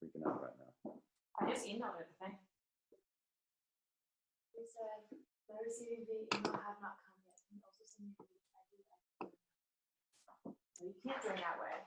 freaking out right now. I just emailed everything. They said the receiving the email have not come yet. Can you also send me the ID? So you can't join that way.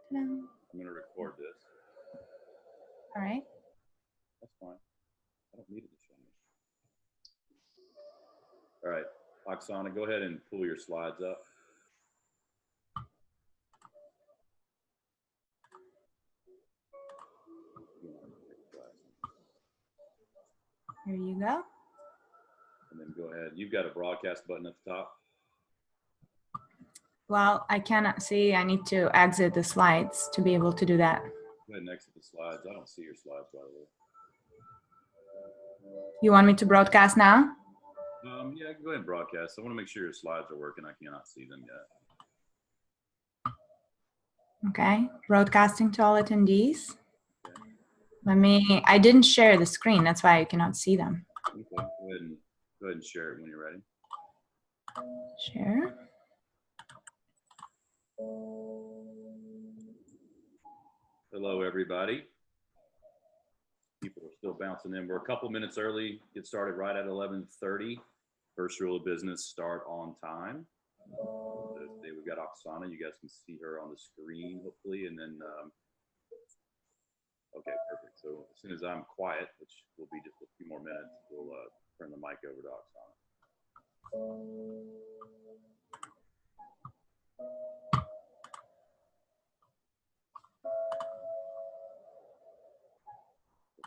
I'm going to record this. All right. That's fine. I don't need it to show me. All right, Oksana, go ahead and pull your slides up. Here you go. And then go ahead. You've got a broadcast button at the top. Well, I cannot see. I need to exit the slides to be able to do that. Go ahead and exit the slides. I don't see your slides, by the way. You want me to broadcast now? Yeah, go ahead and broadcast. I want to make sure your slides are working. I cannot see them yet. Okay, broadcasting to all attendees. Okay. I didn't share the screen. That's why I cannot see them. Okay. Go ahead and share it when you're ready. Share. Hello, everybody. People are still bouncing in. We're a couple minutes early. Get started right at 11:30. First rule of business, start on time. Today we've got Oksana. You guys can see her on the screen, hopefully. And then, okay, perfect. So as soon as I'm quiet, which will be just a few more minutes, we'll turn the mic over to Oksana.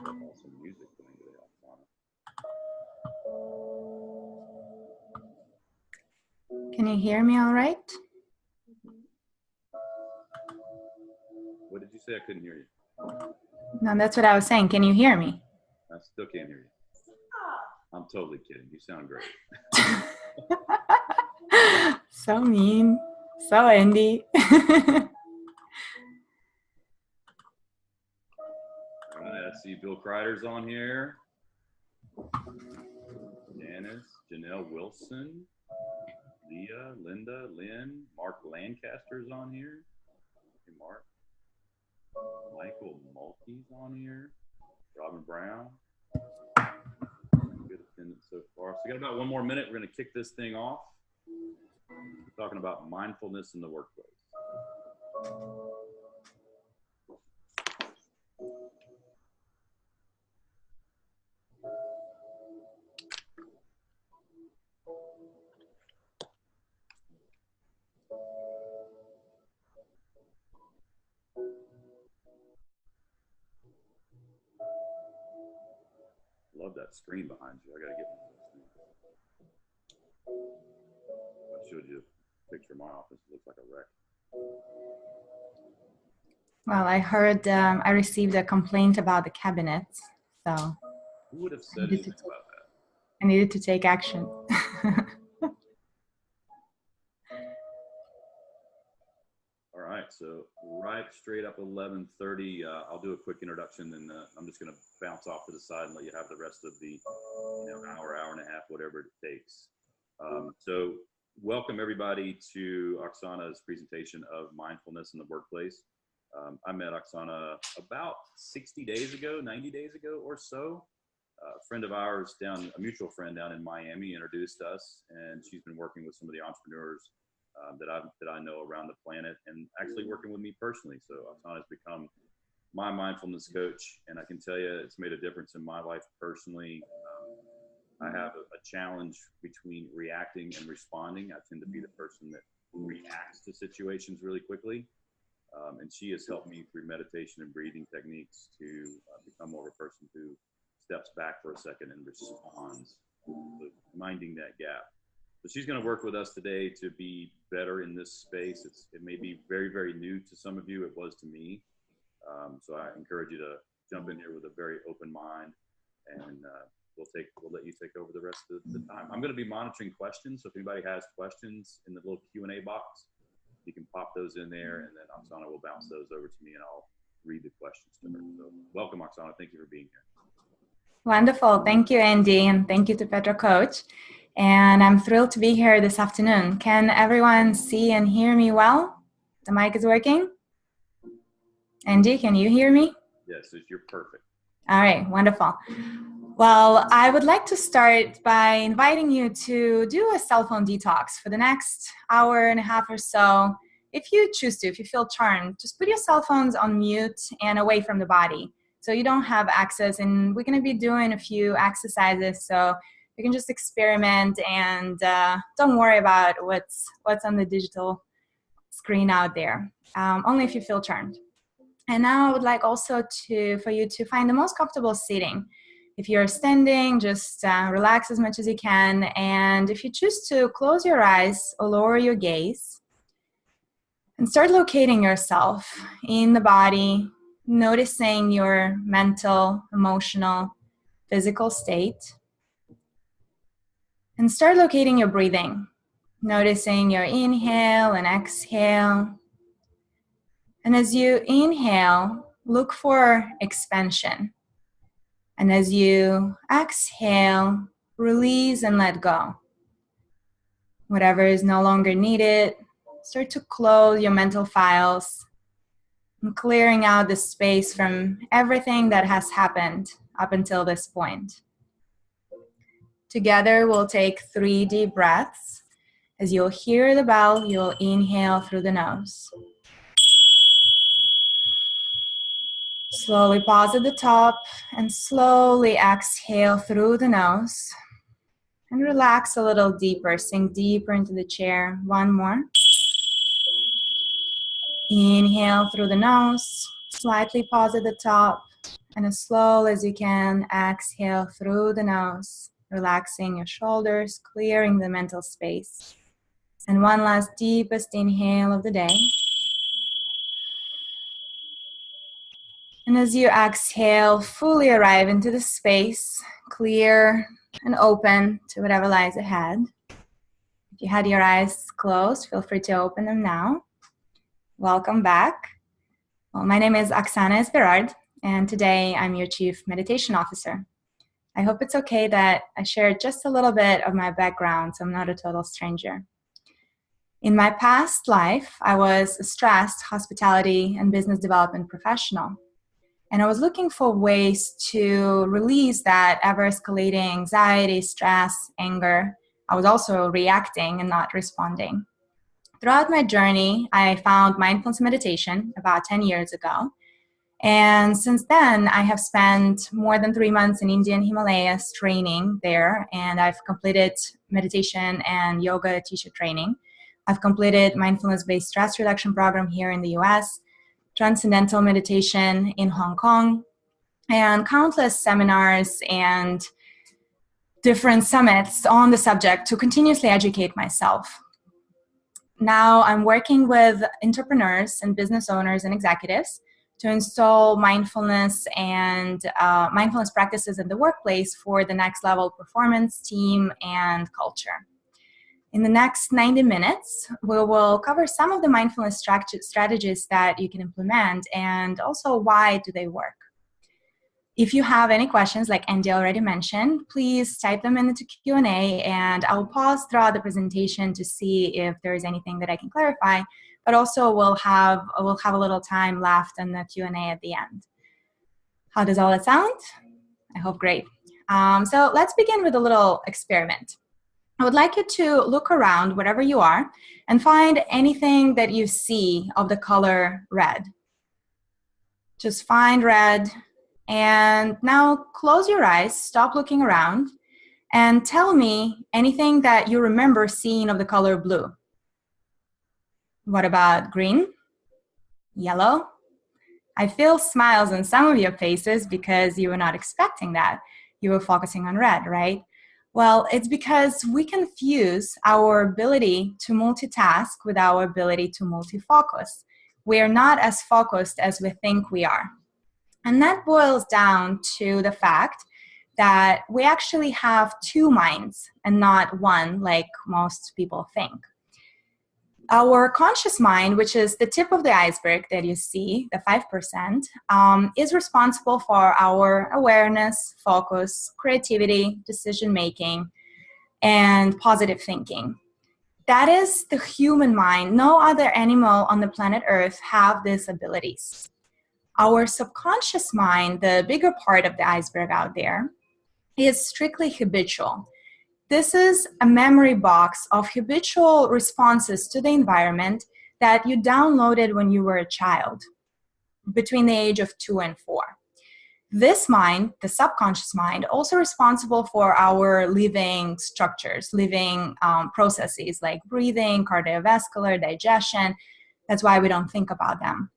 Awesome music playing today, Oksana. Can you hear me all right? What did you say? I couldn't hear you. No, that's what I was saying. Can you hear me? I still can't hear you. I'm totally kidding. You sound great. So mean. So Andy. All right, I see Bill Kreider's on here. Janice, Janelle Wilson, Leah, Linda, Lynn, Mark Lancaster's on here. Hey, Mark. Michael Mulkey's on here. Robin Brown. Good attendance so far. So we got about one more minute. We're going to kick this thing off. We're talking about mindfulness in the workplace. Love that screen behind you. I got to get one of those things. I showed you a picture of my office. It looks like a wreck. Well, I heard I received a complaint about the cabinets, so Who would have said anything about that? I needed to take action. All right, so right straight up 11:30. I'll do a quick introduction, and I'm just going to bounce off to the side and let you have the rest of the hour, hour and a half, whatever it takes. So welcome everybody to Oksana's presentation of mindfulness in the workplace. I met Oksana about 60 days ago, 90 days ago or so. A friend of ours a mutual friend down in Miami introduced us, and she's been working with some of the entrepreneurs that I know around the planet, and actually working with me personally. So Oksana has become my mindfulness coach, and I can tell you it's made a difference in my life personally. I have a challenge between reacting and responding. I tend to be the person that reacts to situations really quickly. And she has helped me through meditation and breathing techniques to become more of a person who steps back for a second and responds, so minding that gap. So she's going to work with us today to be better in this space. It may be very, very new to some of you. It was to me. So I encourage you to jump in here with a very open mind, and we'll let you take over the rest of the time. I'm going to be monitoring questions. So if anybody has questions in the little Q&A box, you can pop those in there, and then Oksana will bounce those over to me, and I'll read the questions to her. So welcome, Oksana. Thank you for being here. Wonderful. Thank you, Andy, and thank you to Petra Coach. And I'm thrilled to be here this afternoon. Can everyone see and hear me well? The mic is working? Andy, can you hear me? Yes, you're perfect. All right, wonderful. Well, I would like to start by inviting you to do a cell phone detox for the next hour and a half or so. If you choose to, if you feel charmed, just put your cell phones on mute and away from the body so you don't have access. And we're going to be doing a few exercises, so you can just experiment and don't worry about what's on the digital screen out there, only if you feel charmed. And now I would like also for you to find the most comfortable seating. If you're standing, just relax as much as you can. And if you choose to, close your eyes or lower your gaze and start locating yourself in the body, noticing your mental, emotional, physical state. And start locating your breathing, noticing your inhale and exhale. And as you inhale, look for expansion. And as you exhale, release and let go. Whatever is no longer needed, start to close your mental files and clearing out the space from everything that has happened up until this point. Together, we'll take 3 deep breaths. As you'll hear the bell, you'll inhale through the nose. Slowly pause at the top and slowly exhale through the nose. And relax a little deeper, sink deeper into the chair. 1 more. Inhale through the nose, slightly pause at the top, and as slow as you can, exhale through the nose, relaxing your shoulders, clearing the mental space. And 1 last deepest inhale of the day. And as you exhale, fully arrive into the space, clear and open to whatever lies ahead. If you had your eyes closed, feel free to open them now. Welcome back. Well, my name is Oksana Esberard, and today I'm your Chief Meditation Officer. I hope it's okay that I share just a little bit of my background, so I'm not a total stranger. In my past life, I was a stressed hospitality and business development professional. And I was looking for ways to release that ever-escalating anxiety, stress, anger. I was also reacting and not responding. Throughout my journey, I found mindfulness meditation about 10 years ago. And since then, I have spent more than 3 months in Indian Himalayas training there. And I've completed meditation and yoga teacher training. I've completed mindfulness-based stress reduction program here in the US, transcendental meditation in Hong Kong, and countless seminars and different summits on the subject to continuously educate myself. Now I'm working with entrepreneurs and business owners and executives to install mindfulness and mindfulness practices in the workplace for the next level performance, team, and culture. In the next 90 minutes, we will cover some of the mindfulness strategies that you can implement and also why do they work. If you have any questions, like Andy already mentioned, please type them into Q&A and I'll pause throughout the presentation to see if there is anything that I can clarify, but also we'll have a little time left in the Q&A at the end. How does all that sound? I hope great. So let's begin with a little experiment. I would like you to look around wherever you are and find anything that you see of the color red. Just find red and now close your eyes, stop looking around, and tell me anything that you remember seeing of the color blue. What about green? Yellow? I feel smiles on some of your faces because you were not expecting that. You were focusing on red, right? Well, it's because we confuse our ability to multitask with our ability to multifocus. We are not as focused as we think we are. And that boils down to the fact that we actually have two minds and not one like most people think. Our conscious mind, which is the tip of the iceberg that you see, the 5%, is responsible for our awareness, focus, creativity, decision-making, and positive thinking. That is the human mind. No other animal on the planet Earth have these abilities. Our subconscious mind, the bigger part of the iceberg out there, is strictly habitual. This is a memory box of habitual responses to the environment that you downloaded when you were a child, between the age of 2 and 4. This mind, the subconscious mind, also responsible for our living structures, living processes like breathing, cardiovascular, digestion. That's why we don't think about them.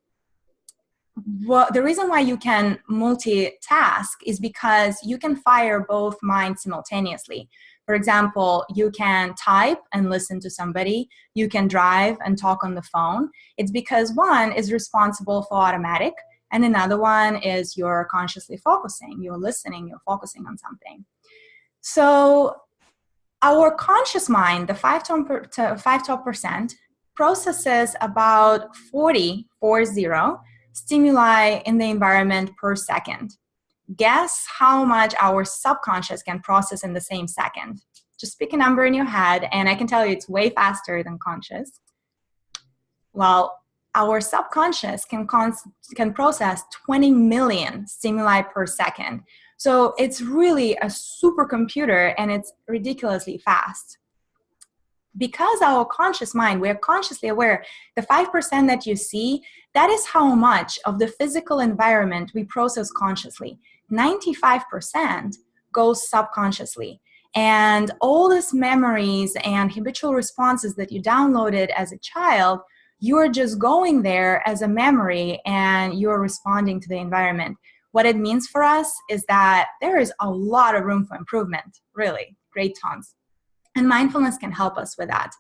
Well, the reason why you can multitask is because you can fire both minds simultaneously. For example, you can type and listen to somebody. You can drive and talk on the phone. It's because one is responsible for automatic, and another one is you're consciously focusing. You're listening, you're focusing on something. So our conscious mind, the 5% processes about 40 stimuli in the environment per second. Guess how much our subconscious can process in the same second. Just pick a number in your head, and I can tell you it's way faster than conscious. Well, our subconscious can process 20 million stimuli per second. So it's really a supercomputer, and it's ridiculously fast. Because our conscious mind, we're consciously aware, the 5% that you see, that is how much of the physical environment we process consciously. 95% goes subconsciously. And all these memories and habitual responses that you downloaded as a child, you're just going there as a memory and you're responding to the environment. What it means for us is that there is a lot of room for improvement, really, great tons. And mindfulness can help us with that.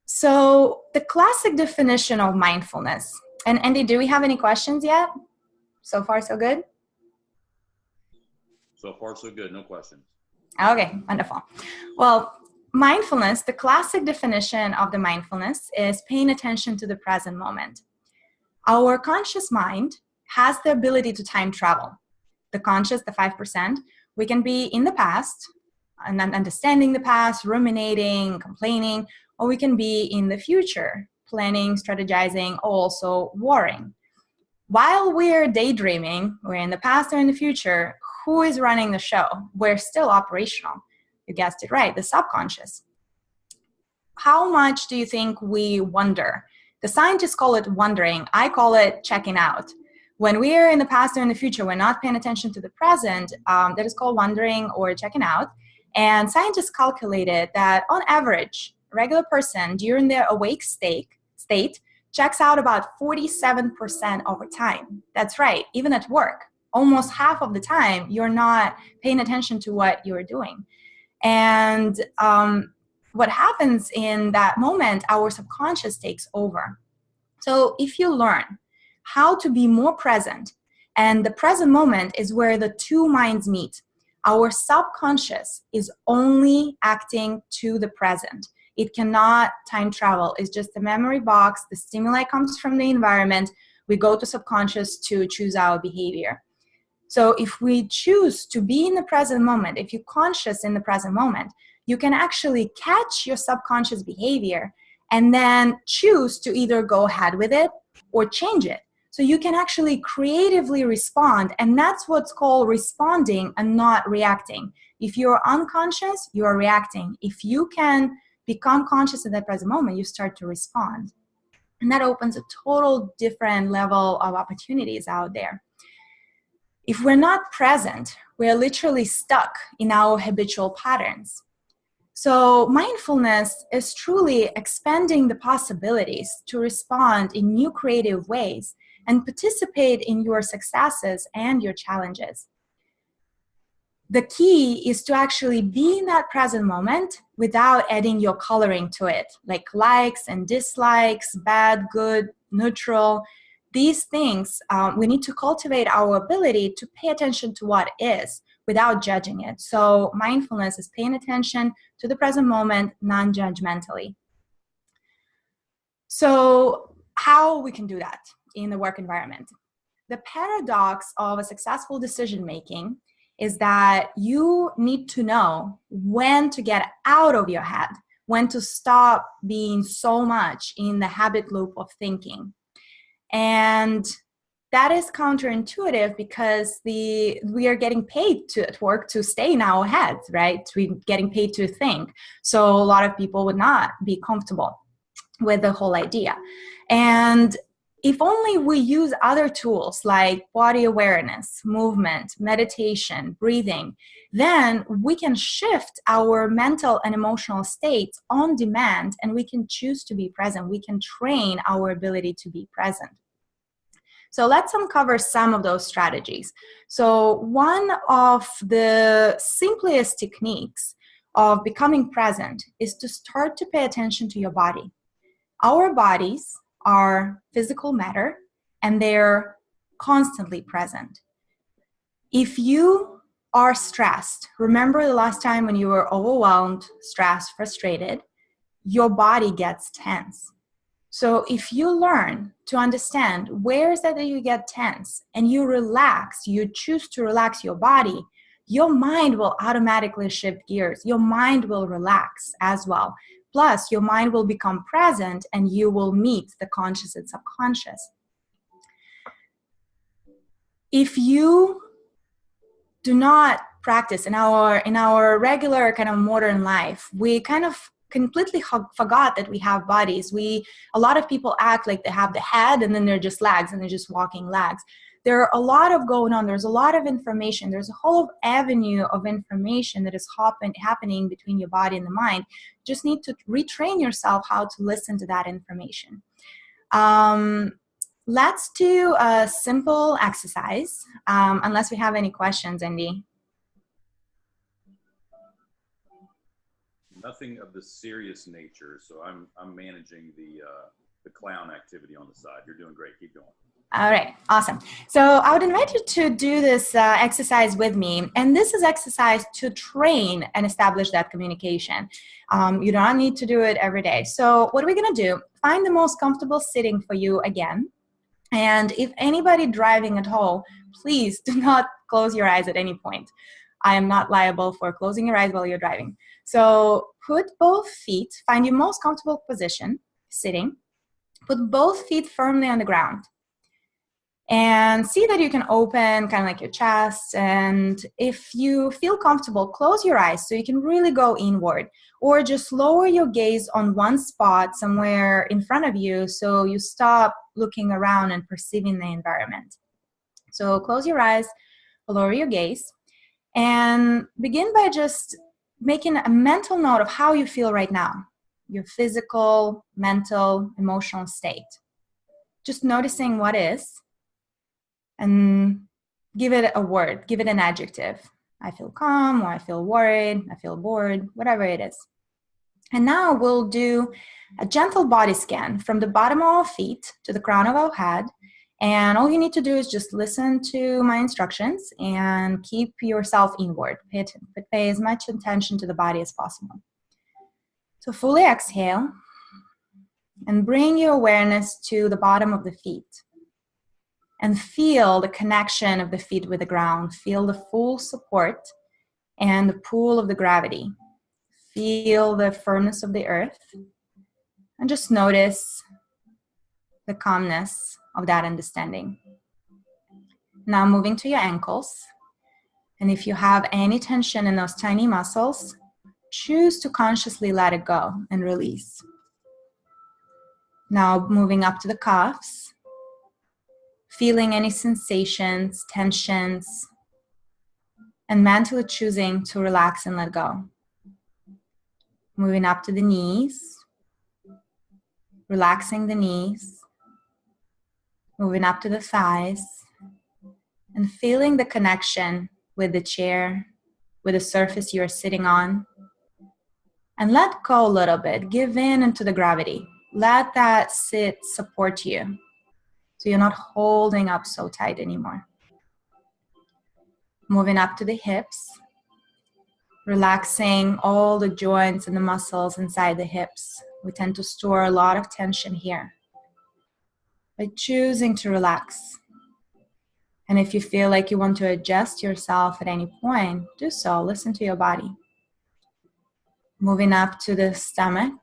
So the classic definition of mindfulness, and Andy, do we have any questions yet? So far, so good? So far, so good. No questions. Okay, wonderful. Well, mindfulness, the classic definition of the mindfulness is paying attention to the present moment. Our conscious mind has the ability to time travel. The conscious, the 5%, we can be in the past, and understanding the past, ruminating, complaining, or we can be in the future, planning, strategizing, or also worrying. While we're daydreaming, we're in the past or in the future, who is running the show? We're still operational. You guessed it right, the subconscious. How much do you think we wonder? The scientists call it wondering. I call it checking out. When we are in the past or in the future, we're not paying attention to the present. That is called wondering or checking out. And scientists calculated that on average, a regular person during their awake state checks out about 47% over time. That's right, even at work. Almost half of the time, you're not paying attention to what you're doing. And what happens in that moment, our subconscious takes over. So if you learn how to be more present, and the present moment is where the two minds meet, our subconscious is only acting to the present. It cannot time travel. It's just a memory box. The stimuli comes from the environment. We go to subconscious to choose our behavior. So if we choose to be in the present moment, if you're conscious in the present moment, you can actually catch your subconscious behavior and then choose to either go ahead with it or change it. So you can actually creatively respond, and that's what's called responding and not reacting. If you're unconscious, you are reacting. If you can become conscious in that present moment, you start to respond. And that opens a total different level of opportunities out there. If we're not present, we're literally stuck in our habitual patterns. So mindfulness is truly expanding the possibilities to respond in new creative ways and participate in your successes and your challenges. The key is to actually be in that present moment without adding your coloring to it, like likes and dislikes, bad, good, neutral. These things, we need to cultivate our ability to pay attention to what is without judging it. So mindfulness is paying attention to the present moment non-judgmentally. So how we can do that in the work environment? The paradox of a successful decision-making is that you need to know when to get out of your head, when to stop being so much in the habit loop of thinking. And that is counterintuitive because we are getting paid at work to stay in our heads, right? We're getting paid to think. So a lot of people would not be comfortable with the whole idea. And if only we use other tools like body awareness, movement, meditation, breathing, then we can shift our mental and emotional states on demand, and we can choose to be present. We can train our ability to be present. So let's uncover some of those strategies. So one of the simplest techniques of becoming present is to start to pay attention to your body. Our bodies are physical matter, and they're constantly present. If you are stressed, remember the last time when you were overwhelmed, stressed, frustrated, your body gets tense. So if you learn to understand where is that you get tense and you relax, you choose to relax your body, your mind will automatically shift gears. Your mind will relax as well. Plus, your mind will become present and you will meet the conscious and subconscious. If you do not practice in our regular kind of modern life, we kind of completely forgot that we have bodies. A lot of people act like they have the head and then they're just legs and they're just walking legs. There are a lot of going on. There's a lot of information. There's a whole avenue of information that is happening between your body and the mind. You just need to retrain yourself how to listen to that information. Let's do a simple exercise, unless we have any questions, Andy. Nothing of the serious nature, so I'm managing the clown activity on the side. You're doing great. Keep going. All right, awesome. So I would invite you to do this exercise with me. And this is exercise to train and establish that communication. You don't need to do it every day. So what are we going to do? Find the most comfortable sitting for you again. And if anybody driving at home, please do not close your eyes at any point. I am not liable for closing your eyes while you're driving. So put both feet, find your most comfortable position, sitting. Put both feet firmly on the ground. And see that you can open kind of like your chest. And if you feel comfortable, close your eyes so you can really go inward. Or just lower your gaze on one spot somewhere in front of you so you stop looking around and perceiving the environment. So close your eyes, lower your gaze, and begin by just making a mental note of how you feel right now. Your physical, mental, emotional state. Just noticing what is. And give it a word, give it an adjective. I feel calm, or I feel worried, I feel bored, whatever it is. And now we'll do a gentle body scan from the bottom of our feet to the crown of our head. And all you need to do is just listen to my instructions and keep yourself inward. Pay as much attention to the body as possible. So fully exhale and bring your awareness to the bottom of the feet. And feel the connection of the feet with the ground. Feel the full support and the pull of the gravity. Feel the firmness of the earth. And just notice the calmness of that understanding. Now moving to your ankles. And if you have any tension in those tiny muscles, choose to consciously let it go and release. Now moving up to the calves. Feeling any sensations, tensions, and mentally choosing to relax and let go. Moving up to the knees, relaxing the knees, moving up to the thighs, and feeling the connection with the chair, with the surface you're sitting on. And let go a little bit, give in into the gravity. Let that sit support you, so you're not holding up so tight anymore. Moving up to the hips, relaxing all the joints and the muscles inside the hips. We tend to store a lot of tension here. By choosing to relax. And if you feel like you want to adjust yourself at any point, do so. Listen to your body. Moving up to the stomach,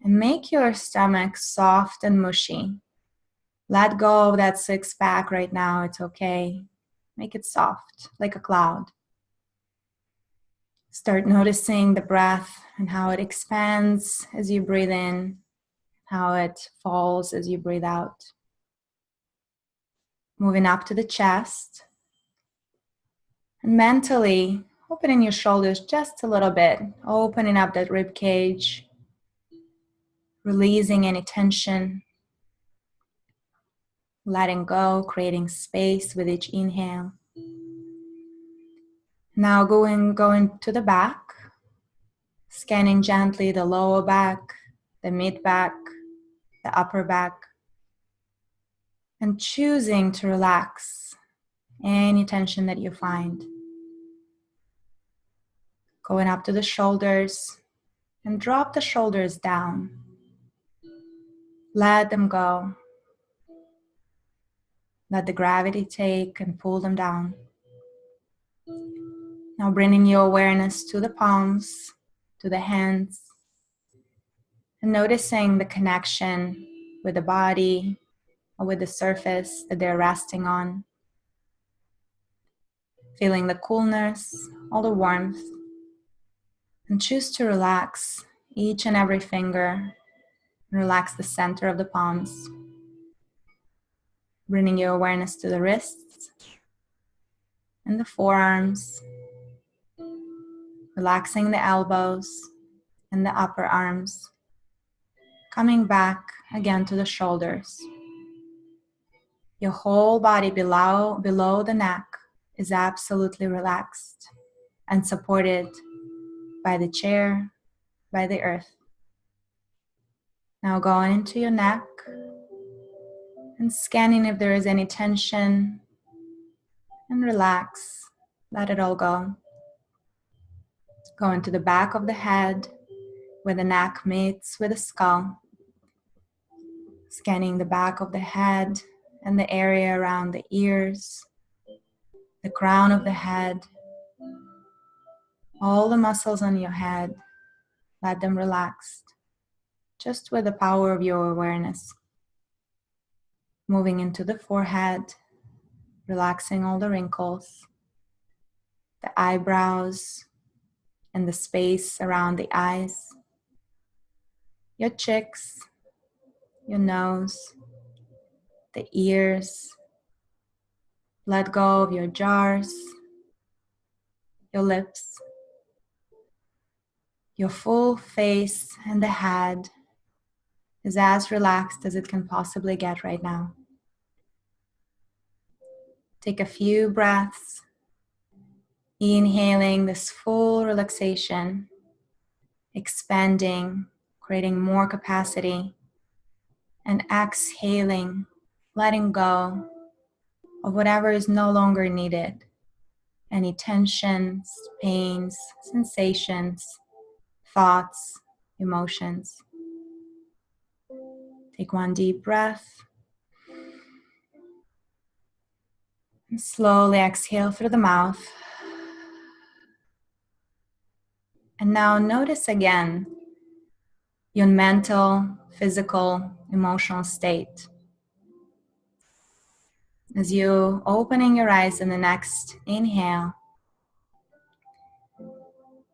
and make your stomach soft and mushy. Let go of that six-pack right now. It's okay. Make it soft, like a cloud. Start noticing the breath and how it expands as you breathe in, how it falls as you breathe out. Moving up to the chest. And mentally opening your shoulders just a little bit, opening up that rib cage, releasing any tension, letting go, creating space with each inhale. Now going to the back, scanning gently the lower back, the mid back, the upper back, and choosing to relax any tension that you find. Going up to the shoulders and drop the shoulders down. Let them go. Let the gravity take and pull them down. Now bringing your awareness to the palms, to the hands, and noticing the connection with the body or with the surface that they're resting on. Feeling the coolness, all the warmth, and choose to relax each and every finger. Relax the center of the palms. Bringing your awareness to the wrists and the forearms. Relaxing the elbows and the upper arms. Coming back again to the shoulders. Your whole body below the neck is absolutely relaxed and supported by the chair, by the earth. Now going into your neck and scanning if there is any tension, and relax, let it all go. Go into the back of the head where the neck meets with the skull. Scanning the back of the head and the area around the ears, the crown of the head, all the muscles on your head, let them relax, just with the power of your awareness. Moving into the forehead, relaxing all the wrinkles, the eyebrows, and the space around the eyes, your cheeks, your nose, the ears. Let go of your jars, your lips, your full face, and the head is as relaxed as it can possibly get right now. Take a few breaths, inhaling this full relaxation, expanding, creating more capacity, and exhaling, letting go of whatever is no longer needed. Any tensions, pains, sensations, thoughts, emotions. Take one deep breath. And slowly exhale through the mouth. And now notice again your mental, physical, emotional state. As you opening your eyes in the next inhale,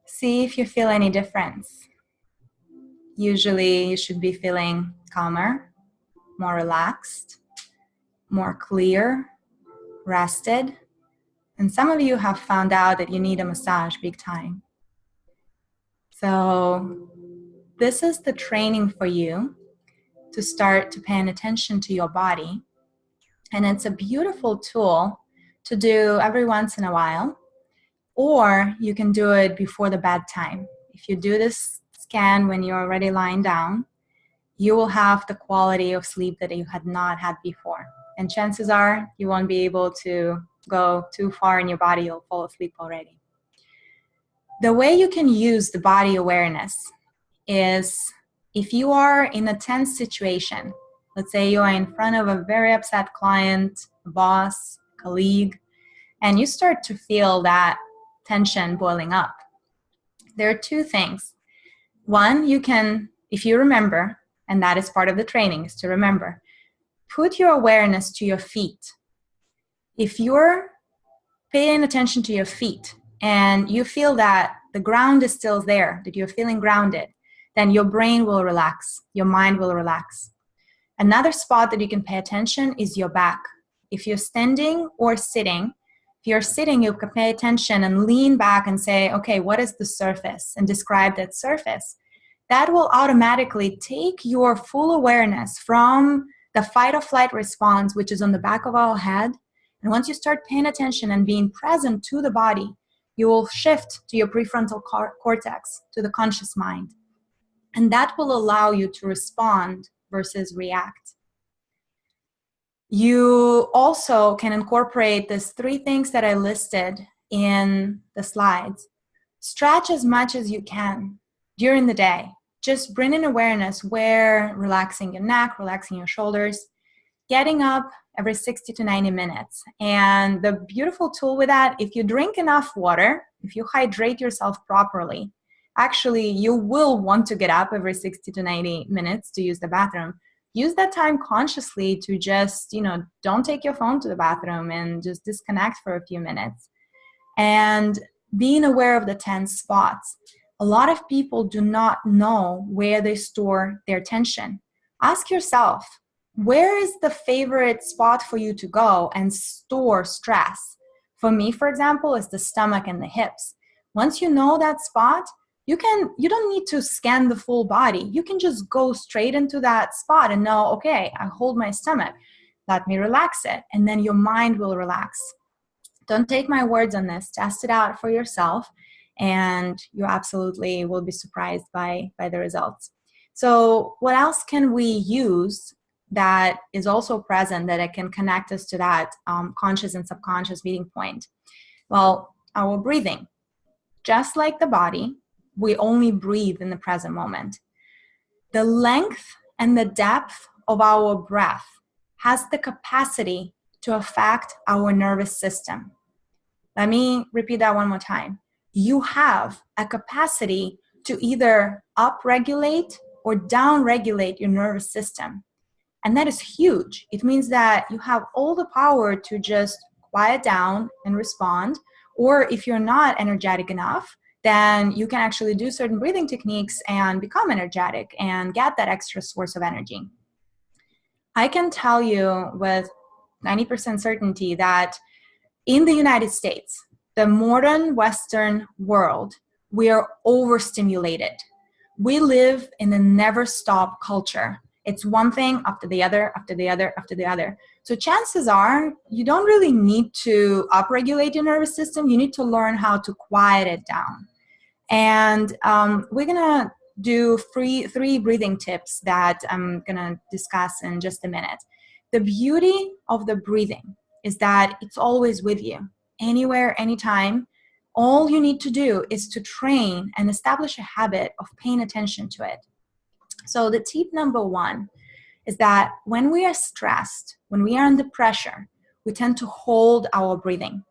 see if you feel any difference. Usually you should be feeling calmer, more relaxed, more clear, rested, And some of you have found out that you need a massage big time. So this is the training for you to start to paying attention to your body. And it's a beautiful tool to do every once in a while, or you can do it before the bedtime. If you do this scan when you're already lying down, you will have the quality of sleep that you had not had before. And chances are you won't be able to go too far in your body, you'll fall asleep already. The way you can use the body awareness is if you are in a tense situation, let's say you are in front of a very upset client, boss, colleague, and you start to feel that tension boiling up. There are two things. One, you can, if you remember, and that is part of the training, is to remember, put your awareness to your feet. If you're paying attention to your feet and you feel that the ground is still there, that you're feeling grounded, then your brain will relax, your mind will relax. Another spot that you can pay attention is your back. If you're standing or sitting, if you're sitting, you can pay attention and lean back and say, okay, what is the surface? And describe that surface. That will automatically take your full awareness from the fight or flight response, which is on the back of our head. And once you start paying attention and being present to the body, you will shift to your prefrontal cortex, to the conscious mind. And that will allow you to respond versus react. You also can incorporate these 3 things that I listed in the slides. Stretch as much as you can during the day. Just bring in awareness where relaxing your neck, relaxing your shoulders, getting up every 60 to 90 minutes. And the beautiful tool with that, if you drink enough water, if you hydrate yourself properly, actually you will want to get up every 60 to 90 minutes to use the bathroom. Use that time consciously to just, don't take your phone to the bathroom and just disconnect for a few minutes. And being aware of the tense spots. A lot of people do not know where they store their tension. Ask yourself, where is the favorite spot for you to go and store stress? For me, for example, is the stomach and the hips. Once you know that spot, you don't need to scan the full body. You can just go straight into that spot and know, okay, I hold my stomach. Let me relax it. And then your mind will relax. Don't take my words on this. Test it out for yourself. And you absolutely will be surprised by the results. So what else can we use that is also present that it can connect us to that conscious and subconscious meeting point? Well, our breathing. Just like the body, we only breathe in the present moment. The length and the depth of our breath has the capacity to affect our nervous system. Let me repeat that one more time. You have a capacity to either upregulate or downregulate your nervous system. And that is huge. It means that you have all the power to just quiet down and respond. Or if you're not energetic enough, then you can actually do certain breathing techniques and become energetic and get that extra source of energy. I can tell you with 90% certainty that in the United States, the modern Western world, we are overstimulated. We live in a never-stop culture. It's one thing after the other, after the other, after the other. So chances are you don't really need to upregulate your nervous system. You need to learn how to quiet it down. And we're going to do 3 breathing tips that I'm going to discuss in just a minute. The beauty of the breathing is that it's always with you, anywhere, anytime. All you need to do is to train and establish a habit of paying attention to it. So the tip number 1 is that when we are stressed, when we are under pressure, we tend to hold our breathing.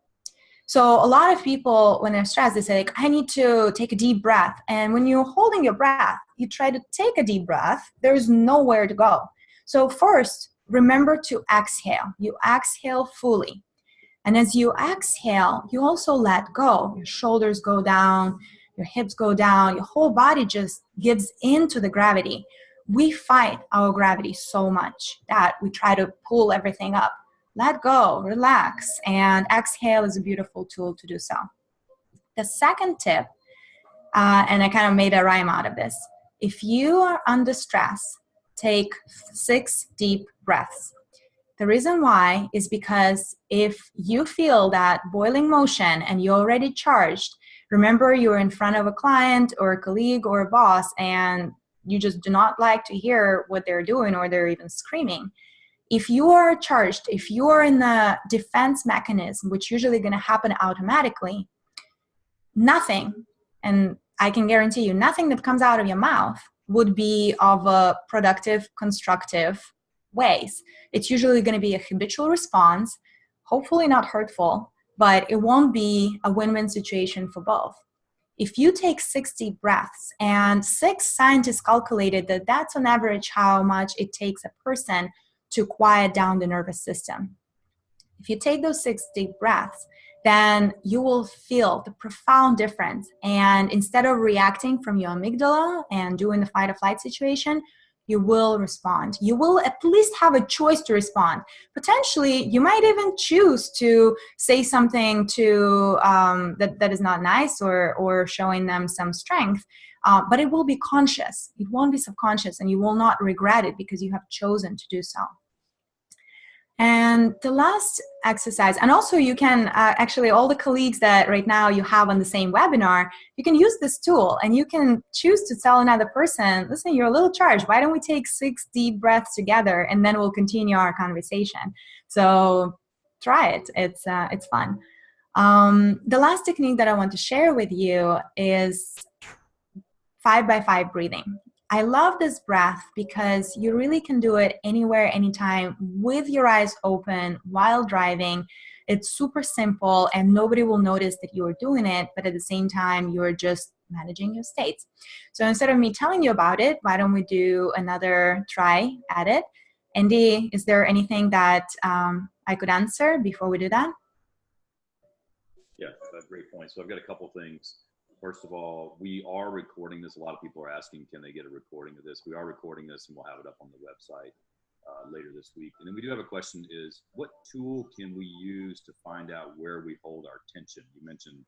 So a lot of people, when they're stressed, they say, like, I need to take a deep breath. And when you're holding your breath, you try to take a deep breath, there's nowhere to go. So first, remember to exhale. You exhale fully. And as you exhale, you also let go. Your shoulders go down, your hips go down, your whole body just gives into the gravity. We fight our gravity so much that we try to pull everything up. let go, relax, and exhale is a beautiful tool to do so. The second tip, and I kind of made a rhyme out of this. If you are under stress, take 6 deep breaths. The reason why is because if you feel that boiling motion and you're already charged, remember you're in front of a client or a colleague or a boss and you just do not like to hear what they're doing or they're even screaming. If you are charged, if you are in the defense mechanism, which usually going to happen automatically, nothing, and I can guarantee you nothing that comes out of your mouth would be of a productive, constructive ways. It's usually going to be a habitual response, hopefully not hurtful, but it won't be a win-win situation for both. If you take 6 deep breaths, and 6 scientists calculated that that's on average how much it takes a person to quiet down the nervous system. If you take those 6 deep breaths, then you will feel the profound difference. And instead of reacting from your amygdala and doing the fight or flight situation, you will respond. You will at least have a choice to respond. Potentially, you might even choose to say something to that is not nice or showing them some strength, but it will be conscious. It won't be subconscious, and you will not regret it because you have chosen to do so. And the last exercise, and also you can actually, all the colleagues that right now you have on the same webinar, you can use this tool and you can choose to tell another person, listen, you're a little charged. Why don't we take 6 deep breaths together and then we'll continue our conversation. So try it. It's fun. The last technique that I want to share with you is 5x5 breathing. I love this breath because you really can do it anywhere, anytime, with your eyes open, while driving. It's super simple and nobody will notice that you're doing it, but at the same time, you're just managing your states. So instead of me telling you about it, why don't we do another try at it? Andy, is there anything that I could answer before we do that? Yeah, great point. So I've got a couple things. First of all, we are recording this. A lot of people are asking, can they get a recording of this? We are recording this and we'll have it up on the website later this week. And then we do have a question is, what tool can we use to find out where we hold our tension? You mentioned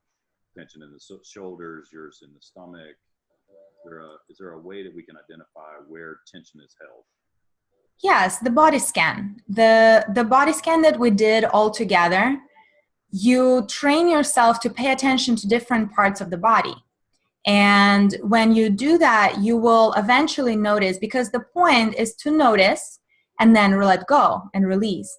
tension in the shoulders, yours in the stomach. Is there a way that we can identify where tension is held? Yes, the body scan. The body scan that we did all together, you train yourself to pay attention to different parts of the body. And when you do that, you will eventually notice, because the point is to notice and then let go and release.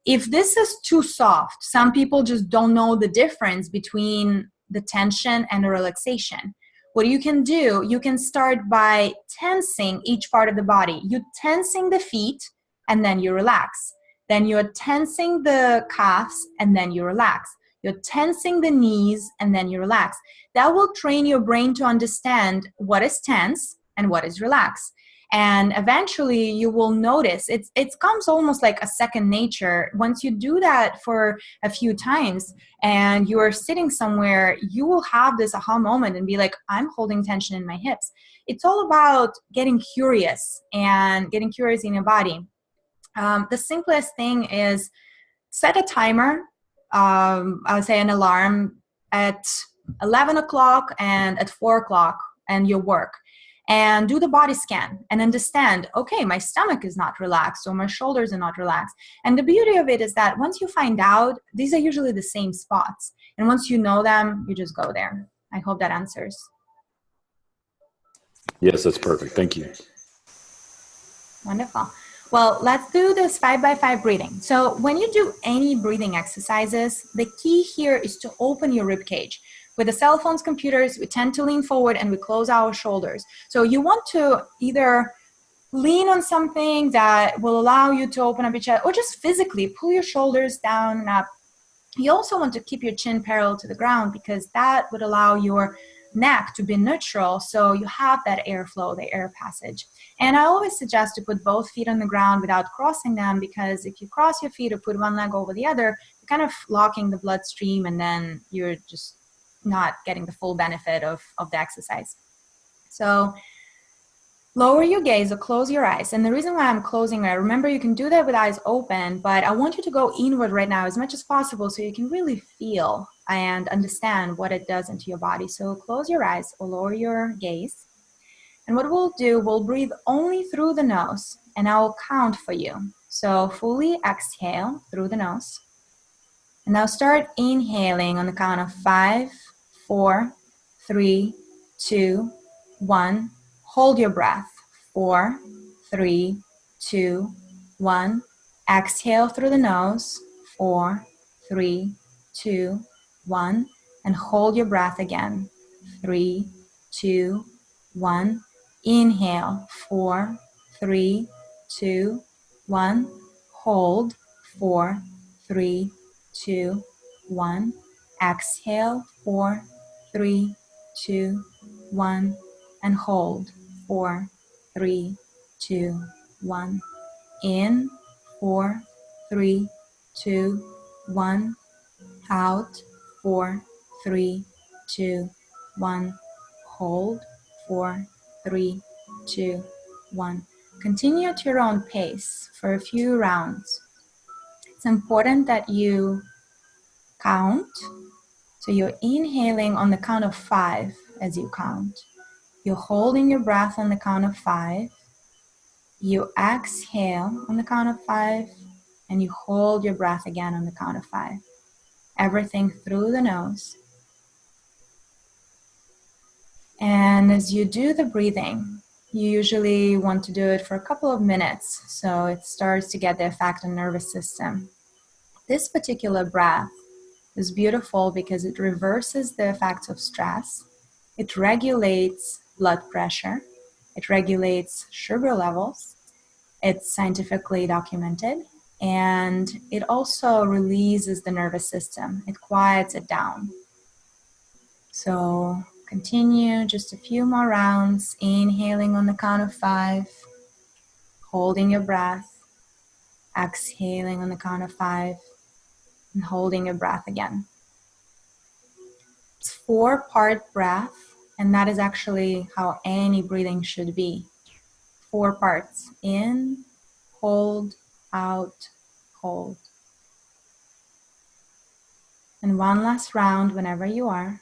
If this is too soft, some people just don't know the difference between the tension and the relaxation. What you can do, you can start by tensing each part of the body. You tensing the feet and then you relax. Then you're tensing the calves and then you relax. You're tensing the knees and then you relax. That will train your brain to understand what is tense and what is relaxed. And eventually you will notice, it comes almost like a second nature. Once you do that for a few times and you are sitting somewhere, you will have this aha moment and be like, I'm holding tension in my hips. It's all about getting curious and getting curious in your body. The simplest thing is set a timer, I would say an alarm at 11 o'clock and at 4 o'clock and your work. And do the body scan and understand, okay, my stomach is not relaxed or my shoulders are not relaxed. And the beauty of it is that once you find out, these are usually the same spots. And once you know them, you just go there. I hope that answers. Yes, that's perfect. Thank you. Wonderful. Well, let's do this 5x5 breathing. So when you do any breathing exercises, the key here is to open your rib cage. With the cell phones, computers, we tend to lean forward and we close our shoulders. So you want to either lean on something that will allow you to open up your chest, or just physically pull your shoulders down and up. You also want to keep your chin parallel to the ground because that would allow your neck to be neutral, so you have that airflow, the air passage. And I always suggest to put both feet on the ground without crossing them, because if you cross your feet or put one leg over the other, you're kind of blocking the bloodstream and then you're just not getting the full benefit of the exercise. So Lower your gaze or close your eyes. And the reason why I'm closing it, remember you can do that with eyes open, but I want you to go inward right now as much as possible so you can really feel and understand what it does into your body. So close your eyes or lower your gaze. And what we'll do, we'll breathe only through the nose, and I will count for you. So fully exhale through the nose. And now start inhaling on the count of 5, 4, 3, 2, 1. Hold your breath. 4, 3, 2, 1. Exhale through the nose. 4, 3, 2, 1. And hold your breath again. 3, 2, 1. Inhale. 4, 3, 2, 1. Hold. 4, 3, 2, 1. Exhale. 4, 3, 2, 1. And hold. 4, 3, 2, 1. In. 4, 3, 2, 1. Out. 4, 3, 2, 1. Hold. 4, 3, 2, 1. Continue at your own pace for a few rounds. It's important that you count. So you're inhaling on the count of 5 as you count. You're holding your breath on the count of 5. You exhale on the count of 5. And you hold your breath again on the count of 5. Everything through the nose. And as you do the breathing, you usually want to do it for a couple of minutes so it starts to get the effect on the nervous system. This particular breath is beautiful because it reverses the effects of stress. It regulates blood pressure. It regulates sugar levels. It's scientifically documented. And it also releases the nervous system. It quiets it down. So continue just a few more rounds, inhaling on the count of 5, holding your breath, exhaling on the count of 5, and holding your breath again. It's 4-part breath, and that is actually how any breathing should be. 4 parts: in, hold, out, hold. And one last round whenever you are.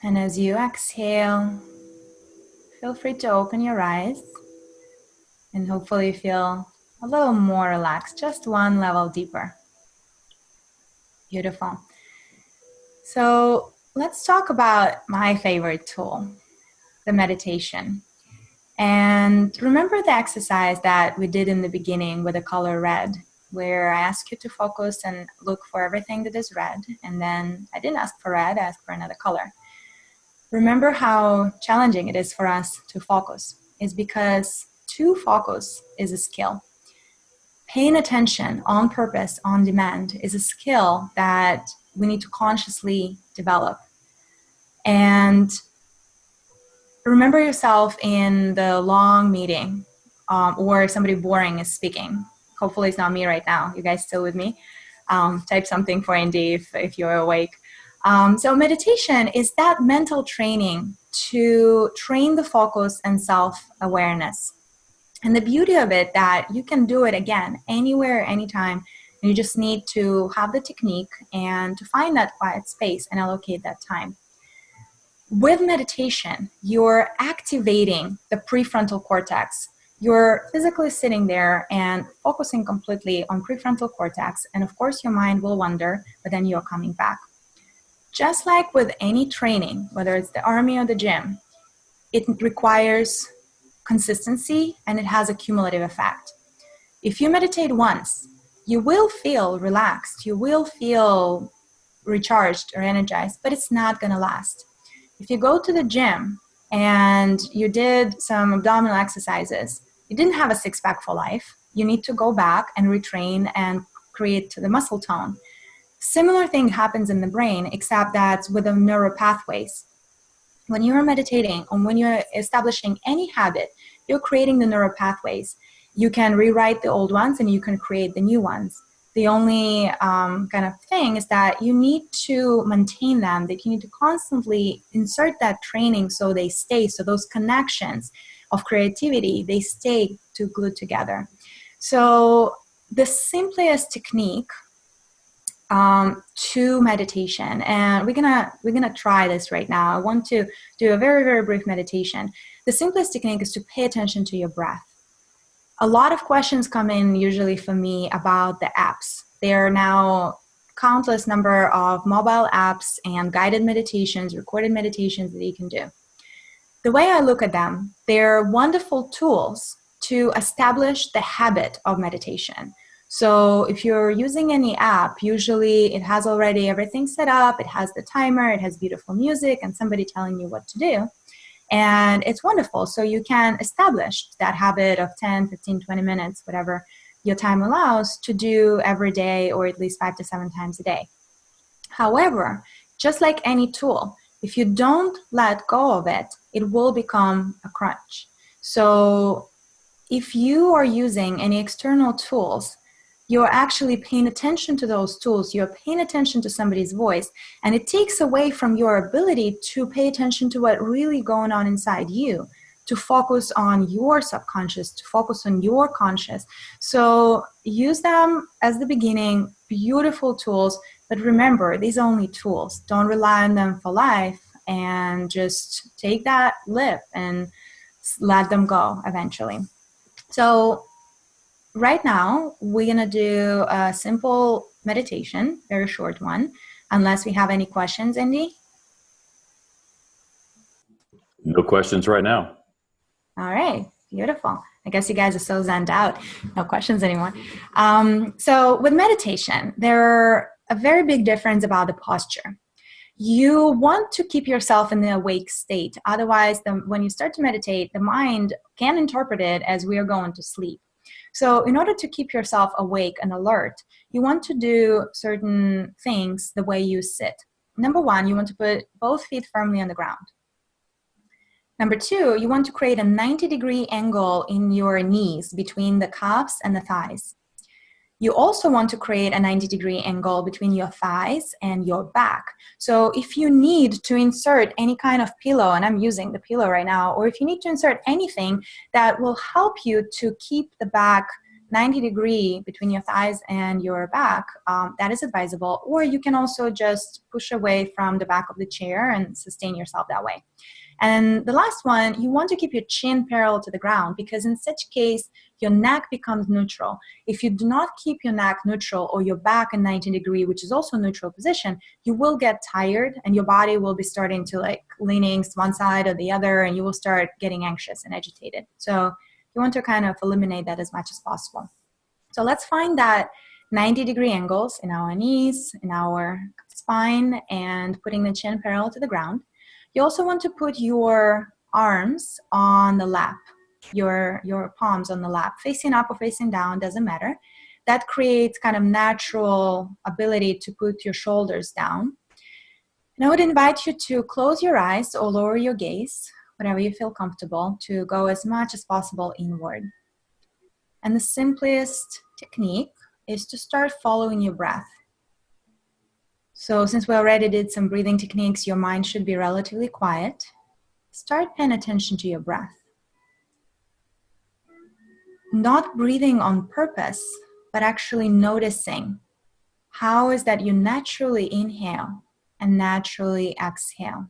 And as you exhale, feel free to open your eyes and hopefully feel a little more relaxed, just one level deeper. Beautiful. So let's talk about my favorite tool, the meditation. And remember the exercise that we did in the beginning with the color red, where I asked you to focus and look for everything that is red. And then I didn't ask for red, I asked for another color. Remember how challenging it is for us to focus. It's because to focus is a skill. Paying attention on purpose, on demand, is a skill that we need to consciously develop. And remember yourself in the long meeting or somebody boring is speaking. Hopefully it's not me right now. You guys still with me? Type something for Andy if you're awake. So meditation is that mental training to train the focus and self-awareness. And the beauty of it that you can do it again, anywhere, anytime. And you just need to have the technique and to find that quiet space and allocate that time. With meditation, you're activating the prefrontal cortex. You're physically sitting there and focusing completely on prefrontal cortex. And of course, your mind will wander, but then you're coming back. Just like with any training, whether it's the army or the gym, it requires consistency and it has a cumulative effect. If you meditate once, you will feel relaxed, you will feel recharged or energized, but it's not going to last. If you go to the gym and you did some abdominal exercises, you didn't have a six-pack for life, you need to go back and retrain and create the muscle tone. Similar thing happens in the brain, except that with the neural pathways. When you're meditating or when you're establishing any habit, you're creating the neural pathways. You can rewrite the old ones and you can create the new ones. The only kind of thing is that you need to maintain them, that you need to constantly insert that training so they stay, so those connections of creativity, they stay glued together. So the simplest technique to meditation, and we're gonna try this right now. I want to do a very, very brief meditation. The simplest technique is to pay attention to your breath. A lot of questions come in usually for me about the apps. There are now countless number of mobile apps and guided meditations, recorded meditations that you can do. The way I look at them, they're wonderful tools to establish the habit of meditation. So if you're using any app, usually it has already everything set up, it has the timer, it has beautiful music and somebody telling you what to do. And it's wonderful. So you can establish that habit of 10, 15, 20 minutes, whatever your time allows, to do every day or at least 5 to 7 times a day. However, just like any tool, if you don't let go of it, it will become a crutch. So if you are using any external tools, you're actually paying attention to those tools, you're paying attention to somebody's voice, and it takes away from your ability to pay attention to what really going on inside you, to focus on your subconscious, to focus on your conscious. So use them as the beginning, beautiful tools, but remember, these are only tools. Don't rely on them for life, and just take that leap and let them go eventually. So right now, we're going to do a simple meditation, very short one, unless we have any questions, Andy. No questions right now. All right, beautiful. I guess you guys are so zenned out. No questions anymore. So with meditation, there's a very big difference about the posture. You want to keep yourself in the awake state. Otherwise, when you start to meditate, the mind can interpret it as we are going to sleep. So in order to keep yourself awake and alert, you want to do certain things the way you sit. Number one, you want to put both feet firmly on the ground. Number two, you want to create a 90-degree angle in your knees between the calves and the thighs. You also want to create a 90-degree angle between your thighs and your back. So if you need to insert any kind of pillow, and I'm using the pillow right now, or if you need to insert anything that will help you to keep the back 90-degree between your thighs and your back, that is advisable. Or you can also just push away from the back of the chair and sustain yourself that way. And the last one, you want to keep your chin parallel to the ground, because in such case, your neck becomes neutral. If you do not keep your neck neutral or your back in 90-degree, which is also a neutral position, you will get tired and your body will be starting to like leaning one side or the other, and you will start getting anxious and agitated. So you want to kind of eliminate that as much as possible. So let's find that 90-degree angles in our knees, in our spine, and putting the chin parallel to the ground. You also want to put your arms on the lap, your palms on the lap, facing up or facing down, doesn't matter. That creates kind of natural ability to put your shoulders down. And I would invite you to close your eyes or lower your gaze, whatever you feel comfortable, to go as much as possible inward. And the simplest technique is to start following your breath. So since we already did some breathing techniques, your mind should be relatively quiet. Start paying attention to your breath. Not breathing on purpose, but actually noticing how is that you naturally inhale and naturally exhale.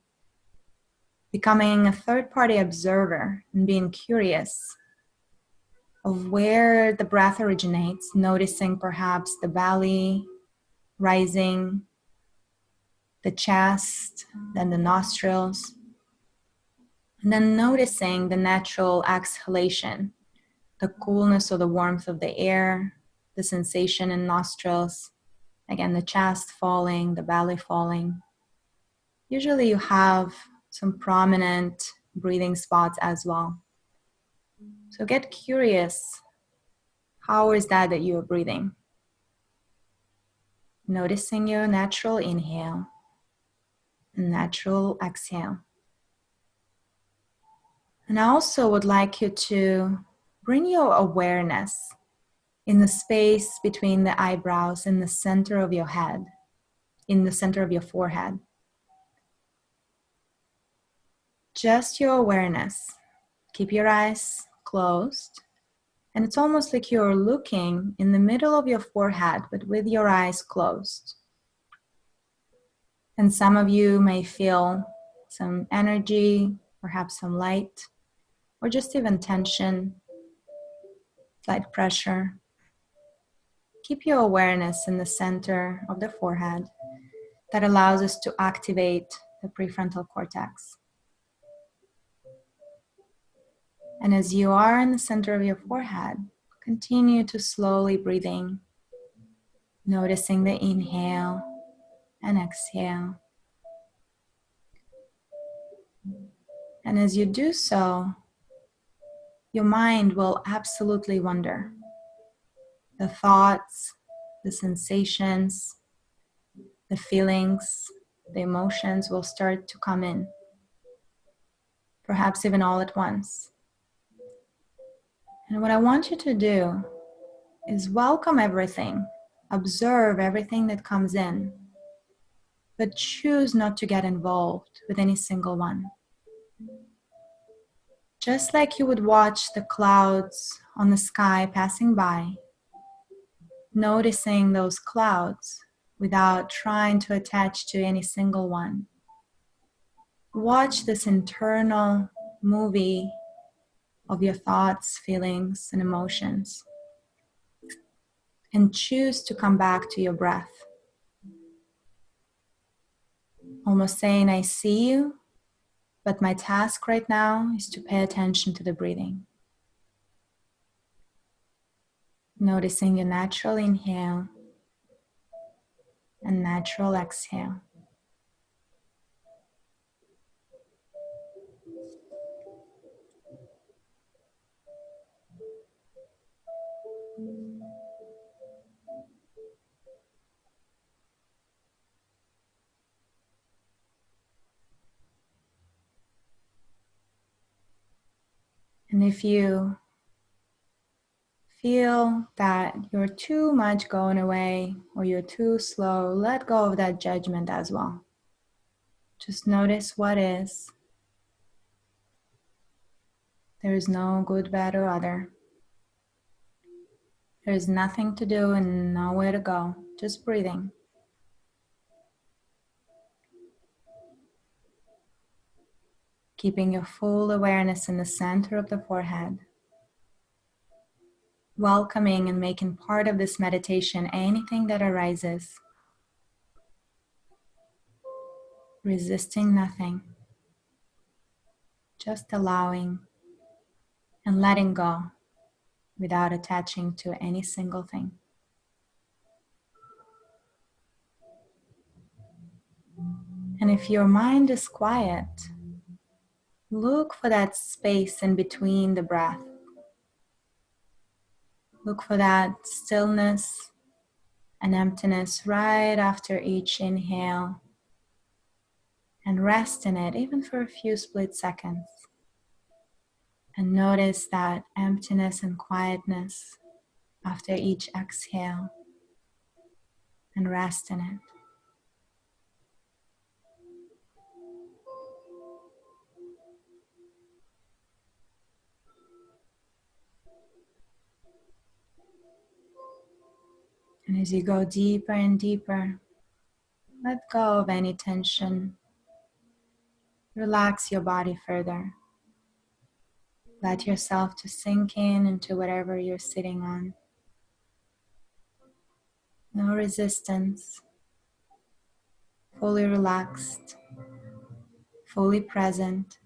Becoming a third-party observer and being curious of where the breath originates, noticing perhaps the belly rising, the chest, then the nostrils, and then noticing the natural exhalation, the coolness or the warmth of the air, the sensation in nostrils, again, the chest falling, the belly falling. Usually you have some prominent breathing spots as well. So get curious, how is that you are breathing? Noticing your natural inhale, natural exhale. And I also would like you to bring your awareness in the space between the eyebrows, in the center of your head, in the center of your forehead. Just your awareness. Keep your eyes closed. And it's almost like you're looking in the middle of your forehead, but with your eyes closed. And some of you may feel some energy, perhaps some light, or just even tension, slight pressure. Keep your awareness in the center of the forehead. That allows us to activate the prefrontal cortex. And as you are in the center of your forehead, continue to slowly breathing, noticing the inhale and exhale. And as you do so, your mind will absolutely wander. The thoughts, the sensations, the feelings, the emotions will start to come in, perhaps even all at once. And what I want you to do is welcome everything, observe everything that comes in, but choose not to get involved with any single one. Just like you would watch the clouds on the sky passing by, noticing those clouds without trying to attach to any single one. Watch this internal movie of your thoughts, feelings, and emotions, and choose to come back to your breath. Almost saying, I see you, but my task right now is to pay attention to the breathing. Noticing your natural inhale and natural exhale. And if you feel that you're too much going away or you're too slow, let go of that judgment as well. Just notice what is. There is no good, bad, or other. There is nothing to do and nowhere to go, just breathing. Keeping your full awareness in the center of the forehead. Welcoming and making part of this meditation anything that arises. Resisting nothing. Just allowing and letting go without attaching to any single thing. And if your mind is quiet, look for that space in between the breath. Look for that stillness and emptiness right after each inhale, and rest in it even for a few split seconds. And notice that emptiness and quietness after each exhale, and rest in it. And as you go deeper and deeper, let go of any tension. Relax your body further. Let yourself to sink in into whatever you're sitting on. No resistance. Fully relaxed, fully present,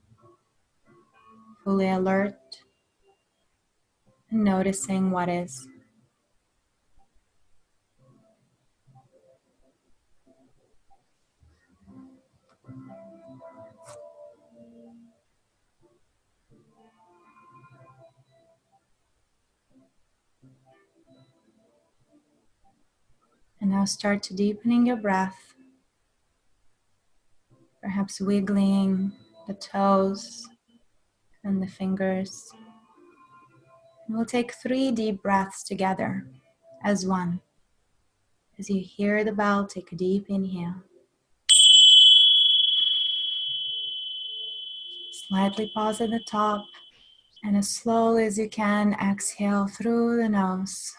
fully alert, and noticing what is. And now start to deepening your breath, perhaps wiggling the toes and the fingers, We'll take 3 deep breaths together as one. As you hear the bell, take a deep inhale. Slightly pause at the top, and as slowly as you can, exhale through the nose.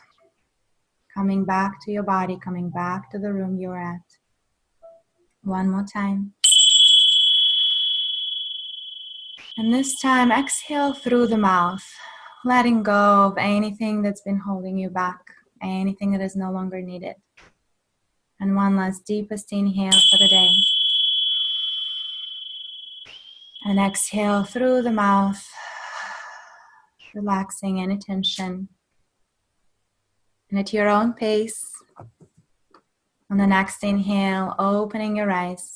Coming back to your body, coming back to the room you're at. One more time. And this time, exhale through the mouth, letting go of anything that's been holding you back, anything that is no longer needed. And one last deepest inhale for the day. And exhale through the mouth, relaxing any tension. And at your own pace, on the next inhale, opening your eyes.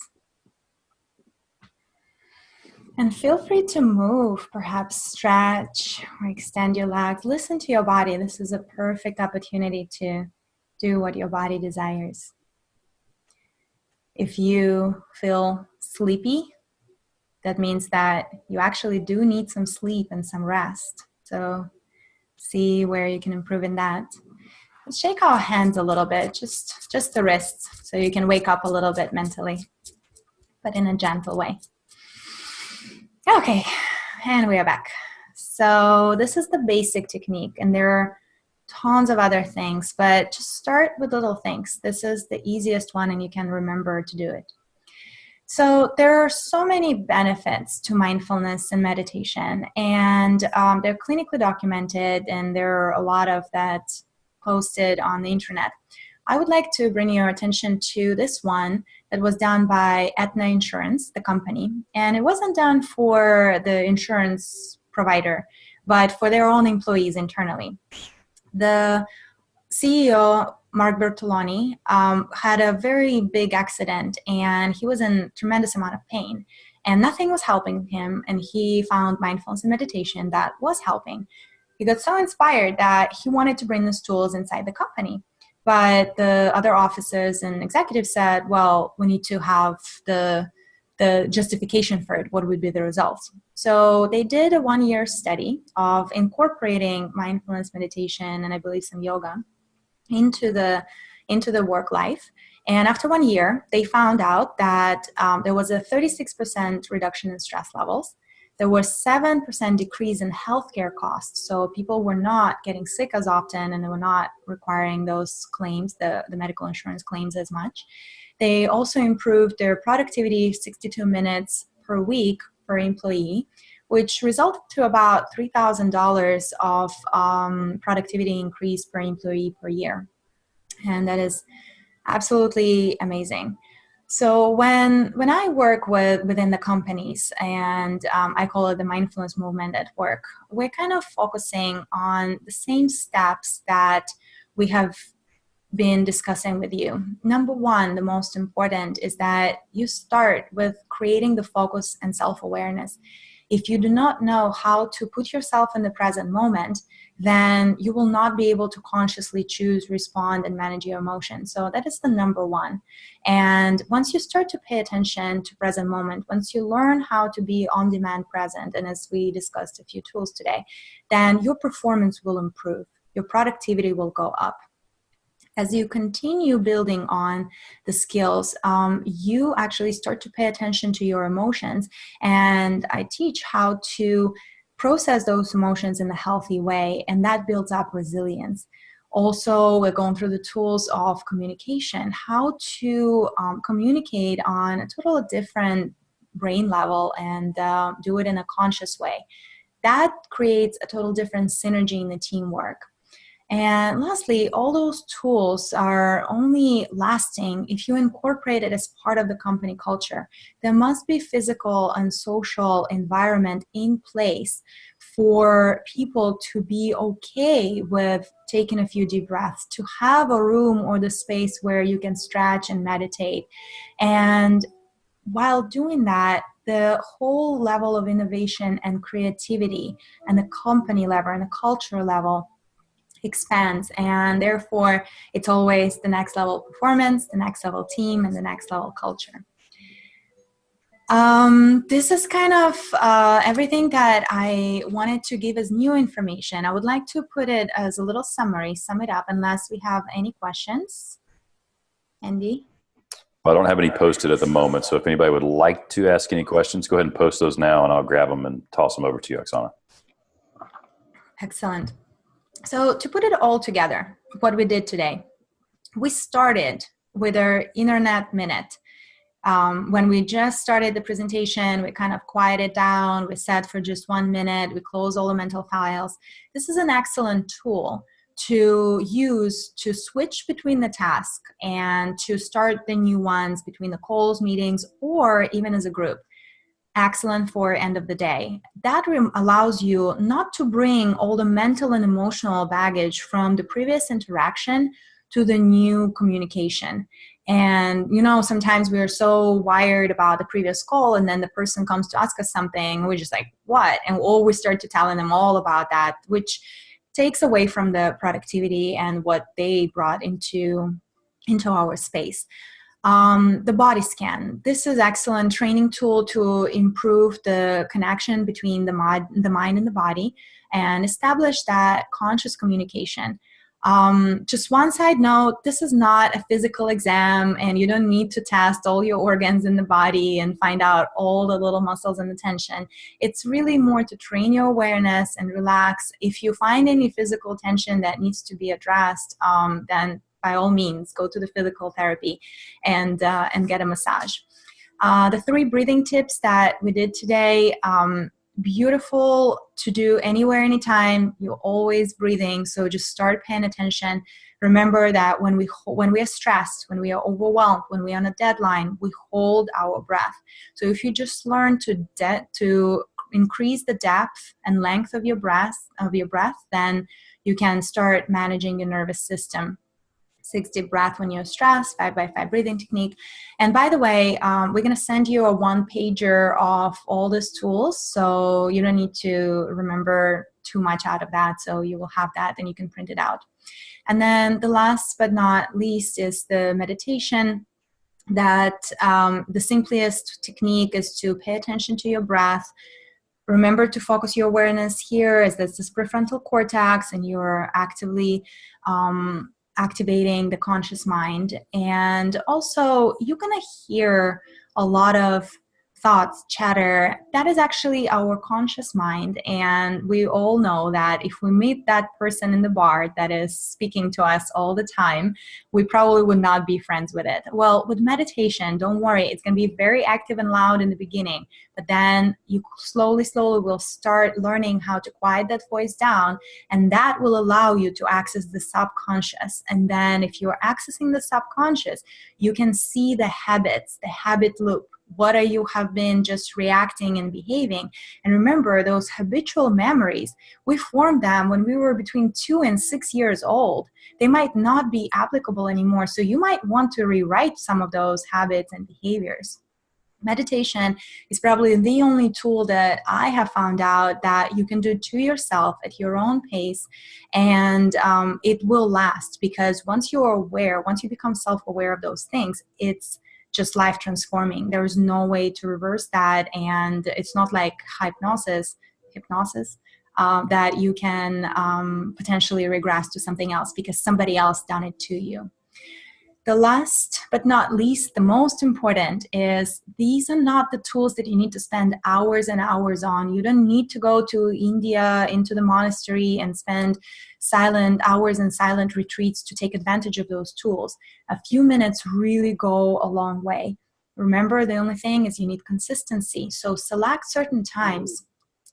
And feel free to move, perhaps stretch or extend your legs. Listen to your body. This is a perfect opportunity to do what your body desires. If you feel sleepy, that means that you actually do need some sleep and some rest. So see where you can improve in that. Let's shake our hands a little bit, just the wrists, so you can wake up a little bit mentally, but in a gentle way. Okay, and we are back. So this is the basic technique, and there are tons of other things, but just start with little things. This is the easiest one, and you can remember to do it. So there are so many benefits to mindfulness and meditation, and they're clinically documented, and there are a lot of that posted on the internet. I would like to bring your attention to this one that was done by Aetna Insurance, the company, and it wasn't done for the insurance provider, but for their own employees internally. The CEO, Mark Bertoloni, had a very big accident, and he was in tremendous amount of pain, and nothing was helping him, and he found mindfulness and meditation that was helping. He got so inspired that he wanted to bring these tools inside the company. But the other officers and executives said, well, we need to have the justification for it. What would be the results? So they did a 1-year study of incorporating mindfulness meditation and I believe some yoga into the work life. And after 1 year, they found out that there was a 36% reduction in stress levels. There was 7% decrease in healthcare costs. So people were not getting sick as often, and they were not requiring those claims, the medical insurance claims as much. They also improved their productivity 62 minutes per week per employee, which resulted to about $3,000 of productivity increase per employee per year. And that is absolutely amazing. So when I work within the companies, and I call it the mindfulness movement at work, we're kind of focusing on the same steps that we have been discussing with you. Number one, the most important, is that you start with creating the focus and self-awareness. If you do not know how to put yourself in the present moment, then you will not be able to consciously choose, respond, and manage your emotions. So that is the number one. And once you start to pay attention to present moment, once you learn how to be on-demand present, and as we discussed a few tools today, then your performance will improve. Your productivity will go up. As you continue building on the skills, you actually start to pay attention to your emotions. And I teach how to process those emotions in a healthy way, and that builds up resilience. Also, we're going through the tools of communication, how to communicate on a totally different brain level and do it in a conscious way. That creates a total different synergy in the teamwork. And lastly, all those tools are only lasting if you incorporate it as part of the company culture. There must be physical and social environment in place for people to be okay with taking a few deep breaths, to have a room or the space where you can stretch and meditate. And while doing that, the whole level of innovation and creativity and the company level and the culture level expands, and therefore it's always the next level performance, the next level team, and the next level culture. This is kind of everything that I wanted to give as new information. I would like to put it as a little summary, sum it up, unless we have any questions. Andy? I don't have any posted at the moment, so if anybody would like to ask any questions, go ahead and post those now, and I'll grab them and toss them over to you, Oksana. Excellent. So to put it all together, what we did today, we started with our internet minute. When we just started the presentation, we kind of quieted down, we sat for just 1 minute, we closed all the mental files. This is an excellent tool to use to switch between the tasks and to start the new ones between the calls, meetings, or even as a group. Excellent for end of the day. That allows you not to bring all the mental and emotional baggage from the previous interaction to the new communication. And, you know, sometimes we're so wired about the previous call, and then the person comes to ask us something, we're just like, what? And we start to telling them all about that, which takes away from the productivity and what they brought into our space. The body scan. This is excellent training tool to improve the connection between the mind and the body and establish that conscious communication. Just one side note, this is not a physical exam, and you don't need to test all your organs in the body and find out all the little muscles and the tension. It's really more to train your awareness and relax. If you find any physical tension that needs to be addressed, then by all means, go to the physical therapy and get a massage. The 3 breathing tips that we did today, beautiful to do anywhere, anytime. You're always breathing, so just start paying attention. Remember that when we are stressed, when we are overwhelmed, when we're on a deadline, we hold our breath. So if you just learn to increase the depth and length of your breath, then you can start managing your nervous system. 6 deep breath when you're stressed, 5x5 breathing technique. And by the way, we're going to send you a 1-pager of all these tools, so you don't need to remember too much out of that. So you will have that, and you can print it out. And then the last but not least is the meditation. That the simplest technique is to pay attention to your breath. Remember to focus your awareness here, as this is prefrontal cortex, and you're actively activating the conscious mind. And also, you're going to hear a lot of thoughts, chatter. That is actually our conscious mind. And we all know that if we meet that person in the bar that is speaking to us all the time, we probably would not be friends with it. Well, with meditation, don't worry, it's going to be very active and loud in the beginning, but then you slowly will start learning how to quiet that voice down, and that will allow you to access the subconscious. And then if you're accessing the subconscious, you can see the habits, the habit loop. What are you have been just reacting and behaving? And remember, those habitual memories, we formed them when we were between 2 and 6 years old. They might not be applicable anymore. So you might want to rewrite some of those habits and behaviors. Meditation is probably the only tool that I have found out that you can do to yourself at your own pace, and it will last, because once you are aware, once you become self-aware of those things, it's just life transforming. There is no way to reverse that, and it's not like hypnosis that you can potentially regress to something else because somebody else done it to you. The last but not least, the most important is these are not the tools that you need to spend hours and hours on. You don't need to go to India into the monastery and spend silent hours and silent retreats to take advantage of those tools. A few minutes really go a long way. Remember, the only thing is you need consistency. So select certain times.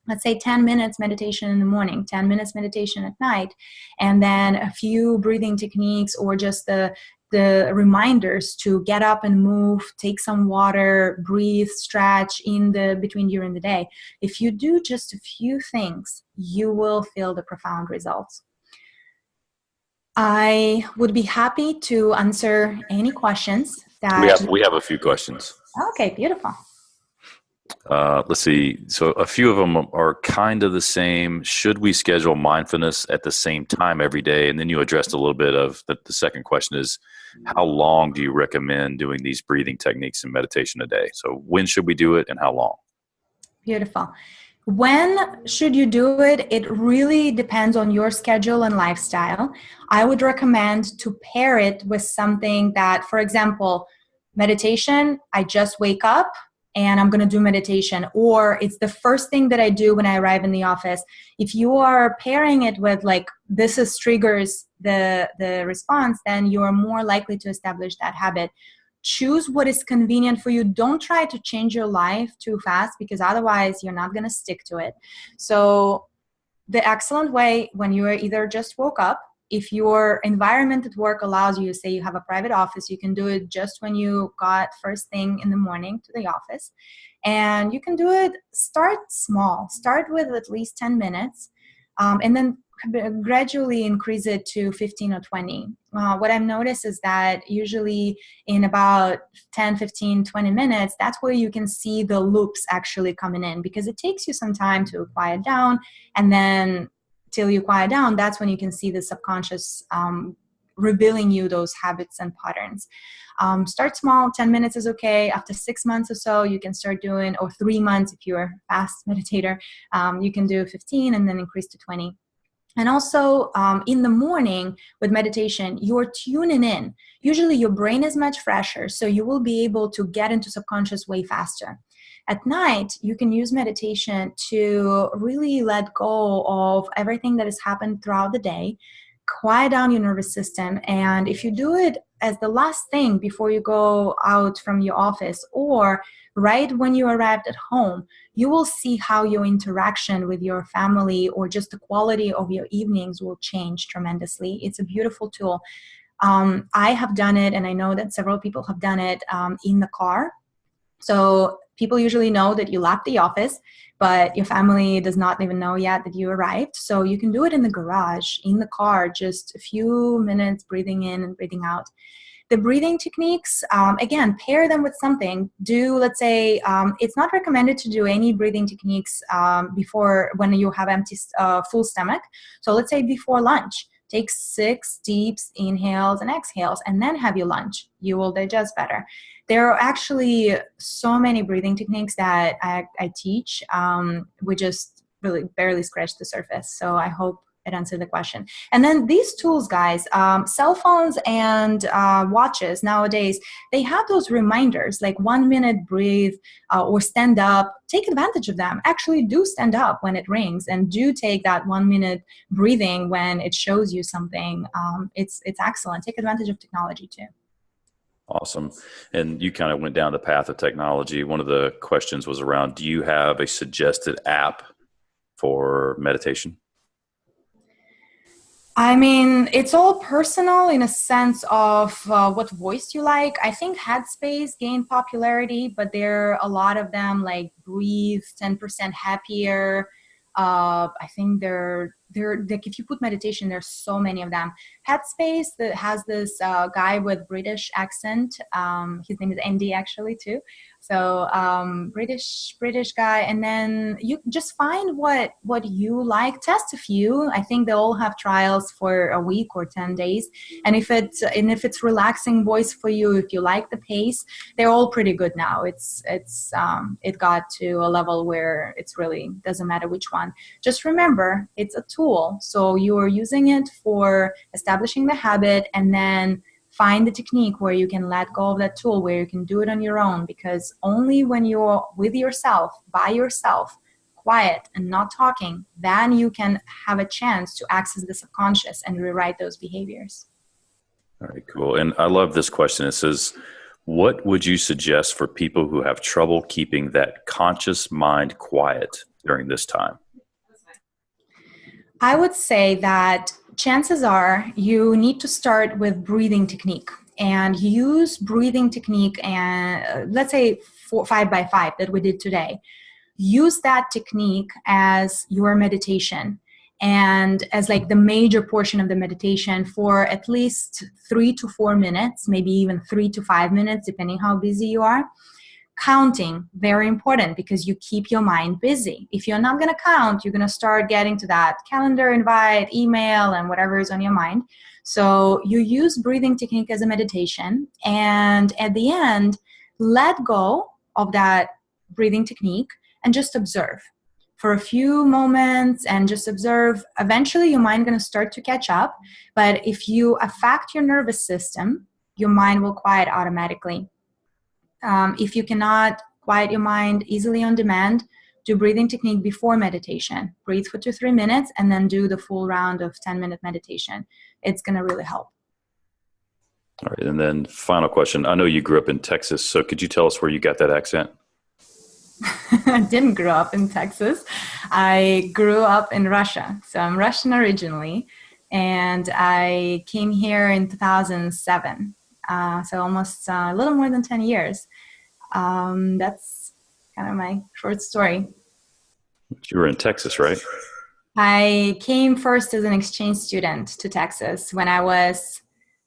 Let's say 10 minutes meditation in the morning, 10 minutes meditation at night, and then a few breathing techniques or just the reminders to get up and move, take some water, breathe, stretch between during the day. If you do just a few things, you will feel the profound results. I would be happy to answer any questions that we have a few questions. Okay, beautiful. Let's see. So a few of them are kind of the same. Should we schedule mindfulness at the same time every day? And then you addressed a little bit of the second question is, how long do you recommend doing these breathing techniques and meditation a day? So when should we do it and how long? Beautiful. When should you do it? It really depends on your schedule and lifestyle. I would recommend to pair it with something that, for example, meditation, I just wake up and I'm going to do meditation, or it's the first thing that I do when I arrive in the office. If you are pairing it with like, this is triggers the response, then you are more likely to establish that habit. Choose what is convenient for you. Don't try to change your life too fast, because otherwise you're not going to stick to it. So the excellent way, when you are either just woke up, if your environment at work allows you, say you have a private office, you can do it just when you got first thing in the morning to the office. And you can do it, start small, start with at least 10 minutes, and then gradually increase it to 15 or 20. What I've noticed is that usually in about 10, 15, 20 minutes, that's where you can see the loops actually coming in, because it takes you some time to quiet down, and then till you quiet down, that's when you can see the subconscious revealing you those habits and patterns. Start small, 10 minutes is okay. After 6 months or so, you can start doing, or 3 months if you're a fast meditator, you can do 15 and then increase to 20. And also in the morning with meditation, you're tuning in. Usually your brain is much fresher, so you will be able to get into subconscious way faster. At night, you can use meditation to really let go of everything that has happened throughout the day, quiet down your nervous system. And if you do it as the last thing before you go out from your office, or right when you arrived at home, you will see how your interaction with your family or just the quality of your evenings will change tremendously. It's a beautiful tool. I have done it, and I know that several people have done it in the car. So people usually know that you left the office, but your family does not even know yet that you arrived. So you can do it in the garage, in the car, just a few minutes breathing in and breathing out. The breathing techniques, again, pair them with something. Let's say, it's not recommended to do any breathing techniques before when you have empty, full stomach. So let's say before lunch, take 6 deep inhales and exhales, and then have your lunch. You will digest better. There are actually so many breathing techniques that I teach. We just really barely scratched the surface. So I hope it answered the question. And then these tools, guys, cell phones and watches nowadays, they have those reminders like 1 minute breathe or stand up. Take advantage of them. Actually do stand up when it rings, and do take that 1 minute breathing when it shows you something. It's excellent. Take advantage of technology too. Awesome. And you kind of went down the path of technology. One of the questions was around, do you have a suggested app for meditation? I mean, it's all personal in a sense of what voice you like. I think Headspace gained popularity, but there are a lot of them like Breathe, 10% Happier. I think they're like, if you put meditation, there's so many of them. Headspace that has this guy with British accent. His name is Andy actually too. So British guy, and then you just find what you like. Test a few. I think they all have trials for a week or 10 days. And if it's relaxing voice for you, if you like the pace, they're all pretty good now. It got to a level where it's really doesn't matter which one. Just remember, it's a tool. So you are using it for establishing the habit, and then find the technique where you can let go of that tool, where you can do it on your own, because only when you're with yourself, by yourself, quiet and not talking, then you can have a chance to access the subconscious and rewrite those behaviors. All right, cool. And I love this question. It says, what would you suggest for people who have trouble keeping that conscious mind quiet during this time? I would say that chances are you need to start with breathing technique, and use breathing technique, and let's say 5 by 5 that we did today. Use that technique as your meditation and as like the major portion of the meditation for at least 3 to 4 minutes, maybe even 3 to 5 minutes, depending how busy you are. Counting, very important, because you keep your mind busy. If you're not going to count, you're going to start getting to that calendar invite, email, and whatever is on your mind. So you use breathing technique as a meditation, and at the end, let go of that breathing technique and just observe for a few moments and just observe. Eventually, your mind is going to start to catch up. But if you affect your nervous system, your mind will quiet automatically. If you cannot quiet your mind easily on demand, do breathing technique before meditation. Breathe for 2-3 minutes and then do the full round of 10-minute meditation. It's going to really help. All right. And then final question. I know you grew up in Texas, so could you tell us where you got that accent? I didn't grow up in Texas. I grew up in Russia. So I'm Russian originally, and I came here in 2007. So almost a little more than 10 years. That's kind of my short story. You were in Texas, right? I came first as an exchange student to Texas when I was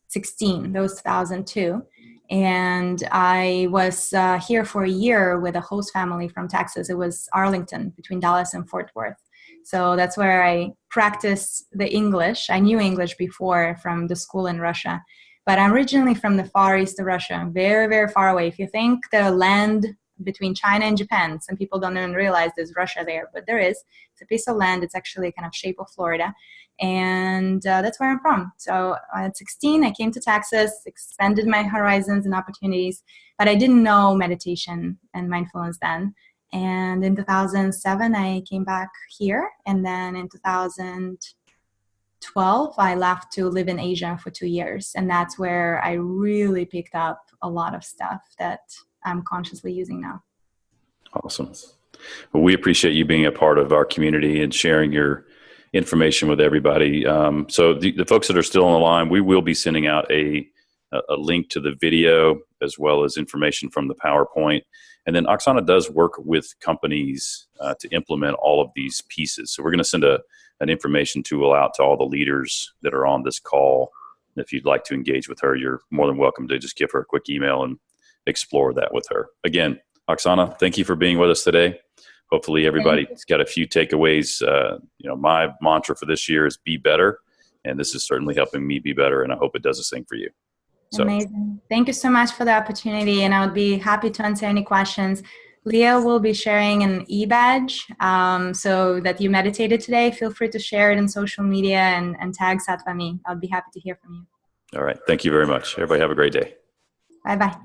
16. That was 2002. And I was here for a year with a host family from Texas. It was Arlington, between Dallas and Fort Worth. So that's where I practiced the English. I knew English before from the school in Russia. But I'm originally from the far east of Russia, very, very far away. If you think the land between China and Japan, some people don't even realize there's Russia there, but there is. It's a piece of land. It's actually a kind of shape of Florida. And that's where I'm from. So at 16, I came to Texas, expanded my horizons and opportunities, but I didn't know meditation and mindfulness then. And in 2007, I came back here. And then in 2012, I left to live in Asia for 2 years. And that's where I really picked up a lot of stuff that I'm consciously using now. Awesome. Well, we appreciate you being a part of our community and sharing your information with everybody. So the folks that are still on the line, we will be sending out a link to the video as well as information from the PowerPoint. And then Oksana does work with companies to implement all of these pieces. So we're going to send an information tool out to all the leaders that are on this call. If you'd like to engage with her, you're more than welcome to just give her a quick email and explore that with her. Again, Oksana, thank you for being with us today. Hopefully everybody's got a few takeaways. My mantra for this year is be better. And this is certainly helping me be better. And I hope it does the same for you. So. Amazing. Thank you so much for the opportunity. And I would be happy to answer any questions. Leah will be sharing an e-badge so that you meditated today. Feel free to share it in social media and tag Satvami. I'll be happy to hear from you. All right. Thank you very much. Everybody have a great day. Bye-bye.